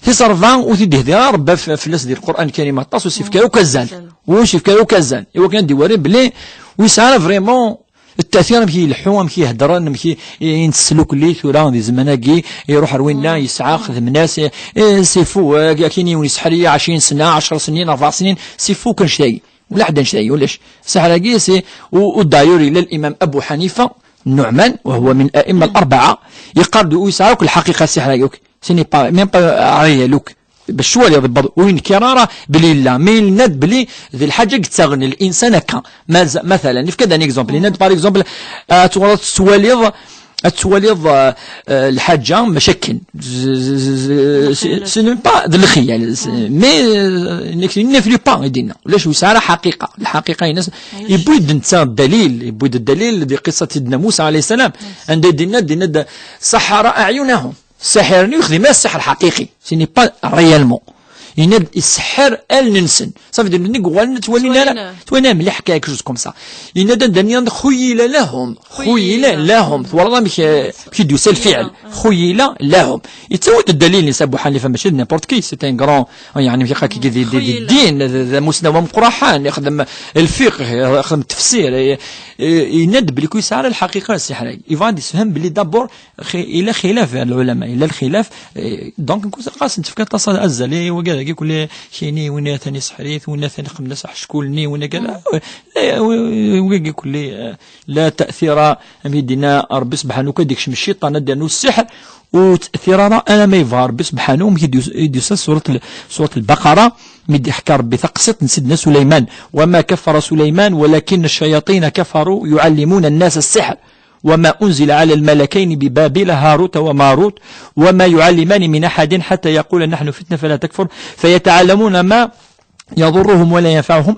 في صرفان وتديه ديال ربي في لاس ديال القرآن الكريم طاس وسيف كاو كزان وشيف كاو كزان إوا كان ديواري بلي ويسعى فريمون التأثير مكي يلحو مكي يهدر مكي ينسلو كلي ثورا دي زماناكي يروح روينا يسعى خذ من ناس سيفو كاين يسحريه 20 سنة 10 سنين 4 سنين سيفو كان شيء ولا حدا شيء ولاش سحراقي سي ودايوري للامام ابو حنيفه النعمان وهو من الائمه الاربعه يقرد ويسعوك الحقيقه سحراقي سيني با ميم با ريالوك باش شوالي ضبط وين كراره بلي لا ميل ند بلي ذي الحاجه تغني الانسان هكا مثلا نفك ان اكزومبل ند بار اكزومبل تواليض الحاجة مشكل سنو با دلخي يعني مي نفلي با يدينا ولاش وسعر حقيقة الحقيقة الناس يبود نتا الدليل يبود الدليل دي قصة سيدنا موسى عليه السلام عند دينا سحر أعينهم الساحر يخدم ما السحر حقيقي سيني با ريالمون يناد السحر ننسن صافي دير نيك تولينا تونا ملي حكايه كجوز كوم سا يناد دنيا خيل لهم والله مش يدوس الفعل خيل لهم يتسوى الدليل اللي سابو حنيفه ماشي نيبورت كي سي ان غران يعني في حكي الدين مستوى مقرحان يخدم الفقه يخدم التفسير يند بلي كويس على الحقيقه السحر يفان يفهم بلي دابور الى خلاف العلماء الى الخلاف دونك كويس قاس تفكر تصل ازلي وكذا كل شيني ونا ثاني سحريت ونا ثاني قمنا صح شكولني ونا كذا وكي كل لا تاثير ميدنا ربي سبحانه كديكش من الشيطان دانو السحر وتاثير انا ما يظهر ربي سبحانه يدوس سوره البقره مدي حكى ربي ثقصت سيدنا سليمان وما كفر سليمان ولكن الشياطين كفروا يعلمون الناس السحر وما أنزل على الملكين ببابل هاروت وماروت وما يعلمان من أحد حتى يقول نحن فتنة فلا تكفر فيتعلمون ما يضرهم ولا ينفعهم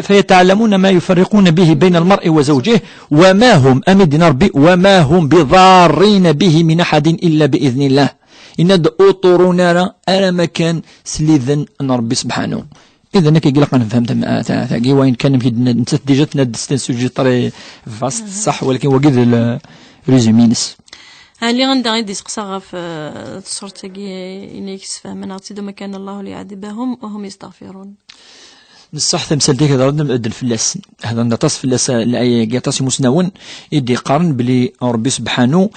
فيتعلمون ما يفرقون به بين المرء وزوجه وما هم أمدنا ربي وما هم بضارين به من أحد إلا بإذن الله إن أطور نارا أنا مكان سليذن أن ربي سبحانه إذا نكي قلق أنا فهمت ثاقي وين كان نتا ديجاتنا دستنسوجي طري فاست صح ولكن وقيد الريزومينس اللي غندا غيدي سقسا في الصورتاكي إنيكس فهمنا تيدو ما كان الله ليعذبهم وهم يستغفرون نصح تمثال ديك هذا نبدل فلاس هذا نطاس فلاس الآية قاطاس مسنون يدي قارن بلي ربي سبحانه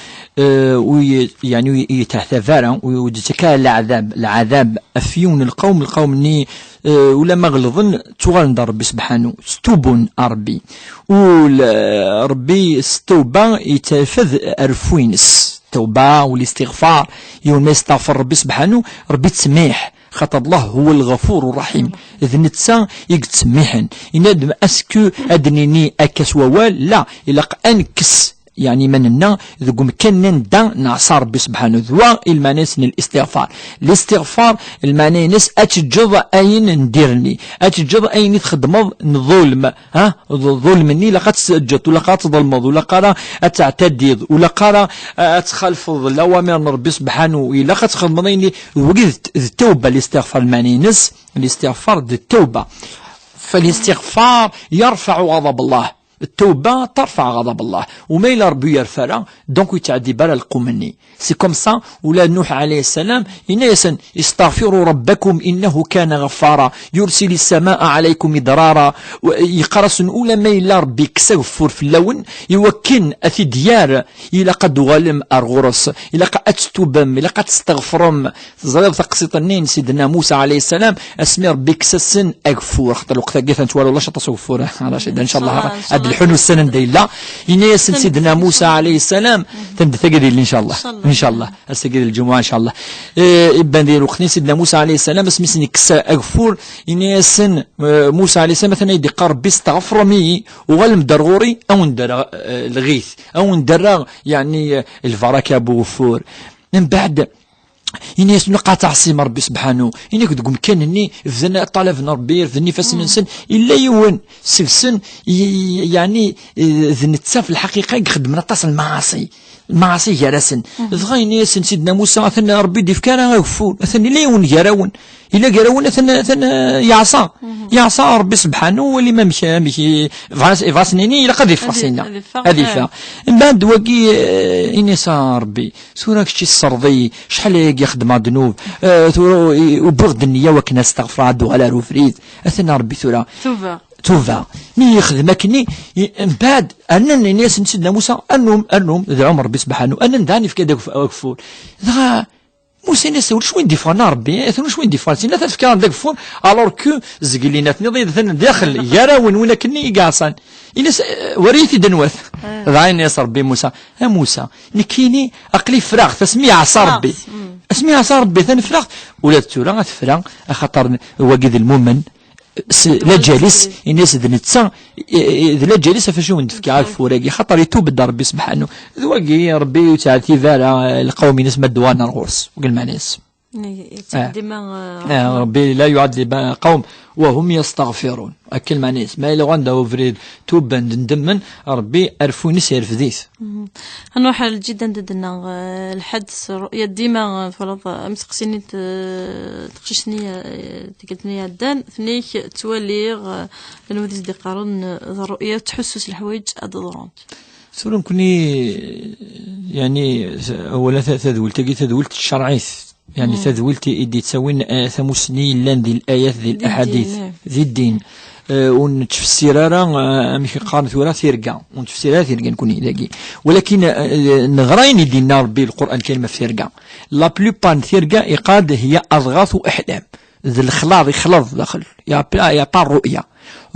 يعني يتهثفارا ويتكا العذاب أفيون القوم ني ولا مغلظن تغال ندار ربي سبحانه ستوبون ربي وربي ستوبا يتفذ أرفوينس توبة والاستغفار يوم ما يستغفر ربي سبحانه ربي تسميح خاطر الله هو الغفور الرحيم إذ نتسا يتسميحن ينادم أسكو أدنيني أكس ووال لا إلا أنكس يعني مننا ذو مكان دا نعصى ربي سبحانه ذوا المانيس الاستغفار المانيس أتجض أين نديرني أتجض أين تخدم نظلم ظلمني لقد تسجد ولا قد تظلمض ولا قرا أتعتديض ولا قرا أتخلفض الأوامر ربي سبحانه إلا قد تخدمني وجد التوبة الاستغفار المانيس الاستغفار التوبة فالاستغفار يرفع غضب الله التوبة ترفع غضب الله وما إلا ربي يرفع دونك يتعدي بلا القمني سي كوم سا ولا نوح عليه السلام إنيسا استغفروا ربكم إنه كان غفارا يرسل السماء عليكم مدرارا يقرص أولى ما إلا ربي كسغفور في اللون يوكن أثي ديار إلا قد غالم أرغرس إلا قد أتتوبم إلا قد تستغفرم زريب تقسيطنين سيدنا موسى عليه السلام أسمي ربي كسسن أغفور خطر الوقت قيثا توالو الله شطا سغفور إن شاء الله الحنو السنة دايلا إن ياسن سيدنا موسى عليه السلام تندثقدي إن شاء الله إن شاء الله أستقد الجمعة إن شاء الله إبان ديال وقت سيدنا موسى عليه السلام اسمي كسا أغفور إن ياسن موسى عليه السلام مثلا يدي قرب بيستغفر مي وغلم درغوري أو ندر الغيث أو ندر يعني الفركة بوفور من بعد إني يسمى قاطع عصيم ربي سبحانه إني كنت قم كان إني فزنا طالب ربي فزني فسن إنسان إلا يوان سلسن يعني ذنتسا في الحقيقة يخدم نطاس المعاصي جرسن ضغيني ياسن سيدنا موسى مثلا ربي ديف كان غفور مثلا إلا يوان جراون إلا جراون مثلا يعصى ربي سبحانه واللي ما مشي فاسنيني إلا قد يفرسينا هذه من بعد وكي إني صار ربي سورة كشي الصرضي شحال يخدم ذنوب وبغض النية وكنا استغفر عدو على روفريد أثنى ربي ثورة توفا مي يخدمكني من بعد أنا الناس سيدنا موسى أنهم دعوا ربي سبحانه أنا نداني في كذا كفور ذا موسى الناس شوين ديفانا ربي ثم شوين ديفانسي لا تفكر داك فور الور كو زقلينات نضيد داخل يراون وين كني قاصان الناس وريتي دنوث ذا الناس ربي موسى نكيني أقلي فراغ تسمي عصا ربي اسمي عصا ربي ثاني فراغ ولا تورا فراغ خاطر وجد المؤمن لا جالس الناس ذنتسا لا جالس فشو ندفك على الفوراقي خاطر يتوب الدار ربي سبحانه ذوقي ربي تعالى فارا القوم ناس مدوان الغرس وقال مع ناس ربي لا يعذب قوم وهم يستغفرون أكل مع ناس ما إلا عنده فريد توبا ندمن ربي أرفوني سير فذيث هنروح جدا ضدنا الحدث رؤية ديما فرض مسقسيني تقشني تقلتني الدان ثنيك توليغ لنوديز دي قارون الرؤية تحسس الحوايج أدورانت سورة كوني يعني أولا تذولت الشرعيث يعني تذولتي إدي تسوين ثموسني لان ذي الآيات ذي الأحاديث ذي الدين ونتفسيرها مش قارن ثورة ثيرقا ونتفسيرها ثيرقا نكوني لاقي ولكن نغراين دينا ربي القرآن كلمة في ثيرقا لا بلوبان ثيرقا يقاد هي أضغاث أحلام ذي الخلاط يخلط داخل يا با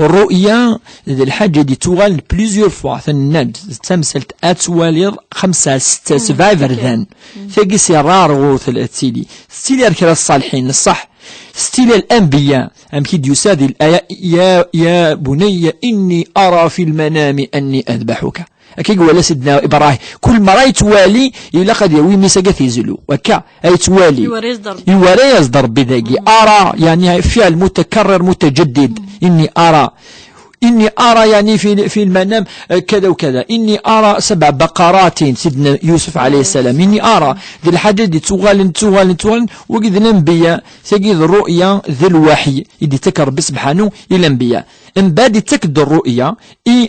الرؤيا الحاجة دي توغال بليزيور فوا ثناد تمثلت أتوالير 5 6 7 فردان ثقي سرار غوث الأتسيلي ستيلي أركرا الصالحين الصح ستيلي الأنبياء أمكيد يسادي الآية يا بني إني أرى في المنام أني أذبحك أكيد ولا سيدنا إبراهيم كل مرة يتوالي إلا قد يوي ميساقة يزلو وكا يتوالي يوري يصدر بذاقي أرى يعني فعل متكرر متجدد إني أرى يعني في المنام كذا وكذا إني أرى 7 بقرات سيدنا يوسف عليه السلام إني أرى ذي الحاجة دي تغال وقد الأنبياء تجد الرؤيا ذي الوحي إذا تكر بسبحانه إلى الأنبياء إن بعد تكد الرؤيا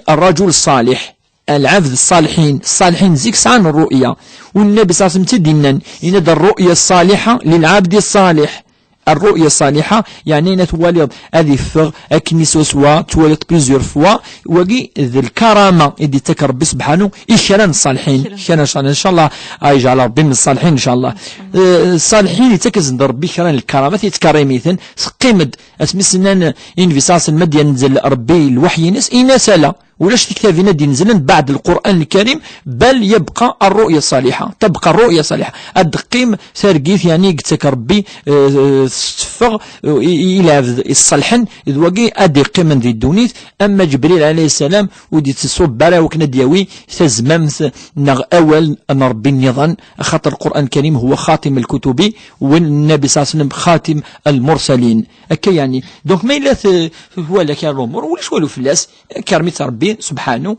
الرجل الصالح العبد الصالحين زيكس عن الرؤيا والنبي صلى الله عليه وسلم تدينا إن الرؤيا الصالحة للعبد الصالح الرؤيا الصالحة يعني نتوالد هذه فغ أكني سوسوا توالد بليزيور فوا وقي ذي الكرامة إذا تكر ربي سبحانه إشارة الصالحين إن شاء الله يجعل ربي من الصالحين إن شاء الله الصالحين يتكز عند ربي كران الكرامات يتكرميثن سقيمد اسمي سنان انفيساس المد ينزل ربي الوحي ناس إنا سلا ولاش تكتافينا دي نزلن بعد القرآن الكريم بل يبقى الرؤية الصالحة تبقى الرؤية الصالحة الدقيم ثارقيث يعني قلت ربي استفغ إلى الصالحن إذ وقي أدقي من ذي الدونيث أما جبريل عليه السلام ودي تصوب برا وكنا دياوي تزممت نغ أول أن ربي النظام خاطر القرآن الكريم هو خاتم الكتب والنبي صلى الله عليه وسلم خاتم المرسلين أكا يعني دونك ما إلا هو لك الأمور ولاش والو فلاس كرميت ربي سبحانه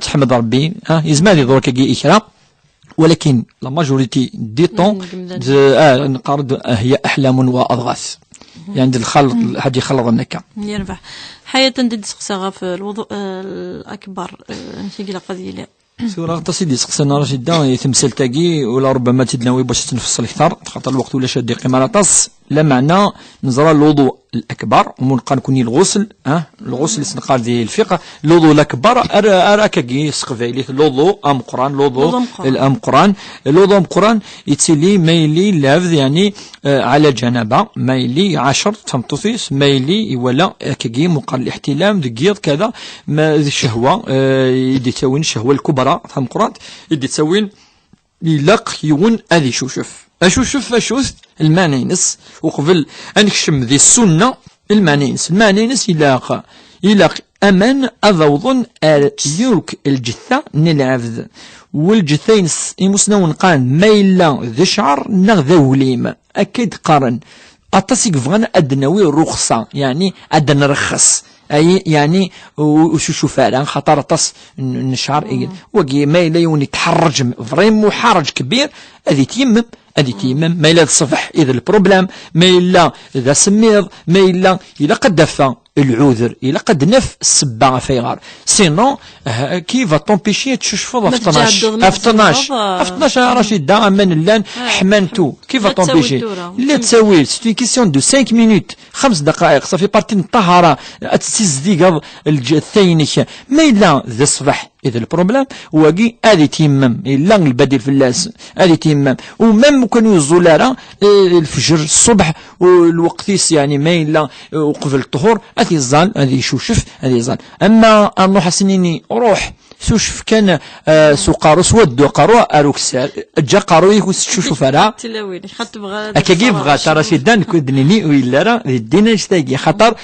تحمد ربي يزمادي دورك كي إكرام ولكن لا ماجوريتي دي طون نقارد هي أحلام وأضغاث يعني الخلط حد يخلط النكا يربح حياة دي سقساغا في الوضوء الأكبر نشيقي قضية سورة تصيدي سقسنا رشيدا يتمثل تاقي ولا ربما تدناوي باش تنفصل أكثر خاطر الوقت ولا شادي قيمة تص لا معنى نزرى الوضوء الأكبر ومنقال كوني الغسل الغسل سنقال ديال الفقه الوضوء الأكبر أراكاكي سقفايلي الوضوء أم قرآن الوضوء الأم قرآن الوضوء أم قرآن يتسلي مايلي لافذ يعني على جنابة مايلي 10 تمطوثيس مايلي ولا كاكي مقال الاحتلام ذكيض كذا ما ذي الشهوة يدي تسوين الشهوة الكبرى ثم قرآن يدي تسوين يلاق يون أذي شوشف أشوف المانينس وقبل أنكشم ذي السنة المانينس يلاق أمان أذوضن يرك الجثة نلعفذ والجثين يمسنون قان ميلا ذي شعر نغذا وليم أكيد قارن أتصيق فغان أدنوي رخصة يعني أدن رخص أي يعني وشوف على خطر تص نشعر وقي ما إلا يوني تحرج فريم حرج كبير هذه تيمم ما إلا الصفح إذا البروبلام ما إلا إذا سميض ما إلا قد دفع العذر إلا قد نف السبعة فيغار سينو كيف تنبيشي تشوفوا في 12 رشيد دا من اللان حمانتو كيف تنبيشي لا تسوي سي كيسيون دو 5 مينوت 5 دقائق صافي بارتي الطهارة تسديق الثاني ما إلا ذا الصباح إذا البروبلام واقي هذه تيمم إلا البديل في اللاس هذه تيمم ومم كانوا يزولارا الفجر الصبح والوقتيس يعني ما إلا وقبل الطهور هذه الظل هذه شوشف هذه الظل أما أنو حسنيني روح سوشف كان سوقارو سود قارو أروكسال جا قارو يكوس شوشف راه تلاويني خاطر بغا أكيد بغا ترى شدان كدنيني ويلا راه الدين اشتاقي خطر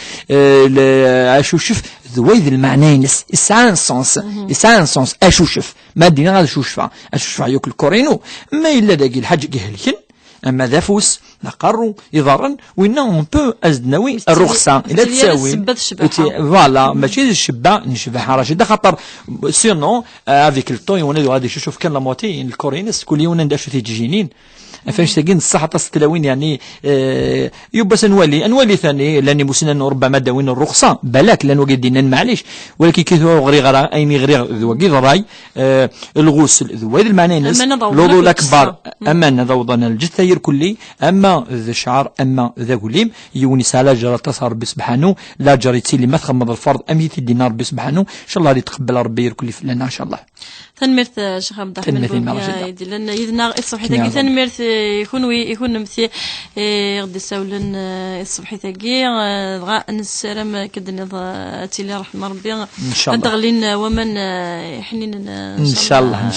شوشف ذويذ المعنينس إسعان سونس أشوشف ما دينا غادي شوشفا يوك الكورينو ما إلا داقي الحاج كيهلكن أما ذا فوس نقروا يضرن وإنا اون بو أزدناوي الرخصة إلا تساوي فوالا ماشي الشبة نشبه راشد خاطر سينو افيك الطوي ونادو غادي يشوف كان لاموتي الكورينس كل يوم نداشو تيجينين فاش تاقين الصحة تستلاوين يعني يبس نولي ثاني لاني مسنن ربما داوين الرخصة بلاك لانو قدينا معليش ولكن كيثو غري غرا ايني غري ذوقي ضراي الغسل ذويد المعنينس الوضوء الاكبر اما نضوضنا الجثير كلي اما ذا شعر اما ذا قليم يونس على جرى تصار ربي سبحانه لا جريتي لي ما تخمض الفرض اميتي دينار ربي سبحانه ان شاء الله يتقبل ربي يركل لنا ان شاء الله تنمرت شيخ عبد الرحمن لان يدنا الصبح تاكي تنمرت يكون مثي غدي ساولن الصبح تاكي غا نسلم كدنا تيلي رحمه ربي ان شاء الله تغلين ومن حنين ان شاء الله